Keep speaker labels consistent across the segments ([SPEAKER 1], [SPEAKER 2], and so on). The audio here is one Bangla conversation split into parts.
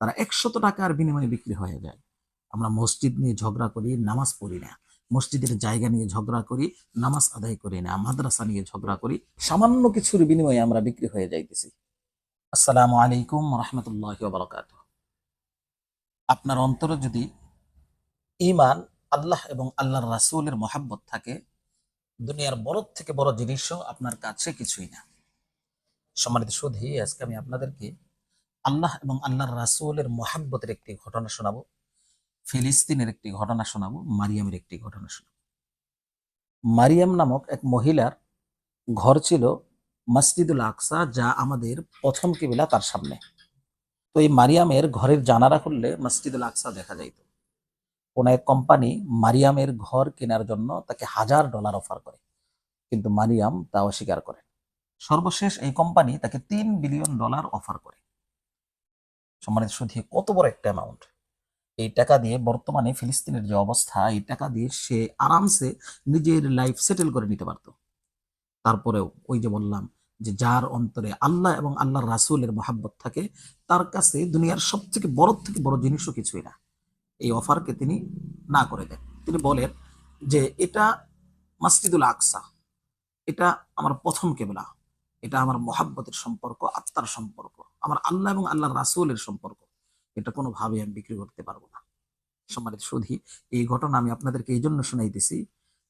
[SPEAKER 1] তারা 100 টাকার বিনিময়ে বিক্রি হয়ে যায়। আমরা মসজিদ নিয়ে ঝগড়া করি, নামাজ পড়ি না। মসজিদের জায়গা নিয়ে ঝগড়া করি, নামাজ আদায় করি না। মাদ্রাসা নিয়ে ঝগড়া করি, সামান্য কিছুর বিনিময়ে আমরা বিক্রি হয়ে যাইতেছি। আসসালামু আলাইকুম রহমতুল্লাহি ওয়া বারাকাতুহু। আপনার অন্তরে যদি ঈমান, আল্লাহ এবং আল্লাহর রাসূলের মহাব্বত থাকে, দুনিয়ার বড় থেকে বড় জিনিসও আপনার কাছে কিছুই না। সম্মানিত সুধী, আজকে আমি আপনাদেরকে আল্লাহ এবং আল্লাহর রাসূলের মহাব্বতের একটি ঘটনা শোনাবো। ফিলিস্তিনের একটি ঘটনা শোনাবো, মারিয়ামের একটি ঘটনা শোনাবো। মারিয়াম নামক এক মহিলার ঘর ছিল মসজিদুল আকসা, যা আমাদের প্রথম কিবলা তার সামনে। তো এই মারিয়ামের ঘরের জানালা খুললে মসজিদুল আকসা দেখা যাইত। কোন এক কোম্পানি মারিয়ামের ঘর কেনার জন্য তাকে $1000 অফার করে, কিন্তু মারিয়াম তা অস্বীকার করে। সর্বশেষ এই কোম্পানি তাকে $3 বিলিয়ন অফার করে। সম্মানিত সুধী, কত বড় একটা অ্যামাউন্ট! এই টাকা দিয়ে বর্তমানে ফিলিস্তিনের যে অবস্থা, এই টাকা দিয়ে সে আরামসে নিজের লাইফ সেটেল করে নিতে পারত। তারপরেও ওই যে বললাম যে যার অন্তরে আল্লাহ এবং আল্লাহর রাসূলের মহাব্বত থাকে, তার কাছে দুনিয়ার সব থেকে বড় জিনিসও কিছুই না। এই অফারকে তিনি না করে দেন। তিনি বলেন যে এটা মসজিদুল আকসা, এটা আমার প্রথম কেবলা, এটা আমার মহাব্বতের সম্পর্ক, আত্মার সম্পর্ক, আমার আল্লাহ এবং আল্লাহর রাসূলের সম্পর্ক। এটা কোনোভাবে আমি বিক্রি করতে পারবো না। সম্মানিত সুধী, এই ঘটনা আমি আপনাদেরকে এই জন্য শোনাইতেছি,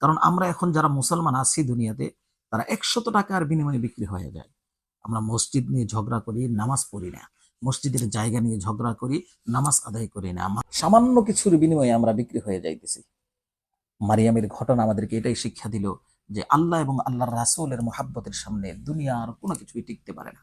[SPEAKER 1] কারণ আমরা এখন যারা মুসলমান আছি দুনিয়াতে, তারা 100 টাকার বিনিময়ে বিক্রি হয়ে যায়। আমরা মসজিদ নিয়ে ঝগড়া করি, নামাজ পড়ি না। মসজিদের জায়গা নিয়ে ঝগড়া করি, নামাজ আদায় করি না। সামান্য কিছুর বিনিময়ে আমরা বিক্রি হয়ে যাইতেছি। মারিয়ামের ঘটনা আমাদেরকে এটাই শিক্ষা দিল যে আল্লাহ এবং আল্লাহর রাসূলের মহাব্বতের সামনে দুনিয়ার কোনো কিছুই টিকতে পারে না।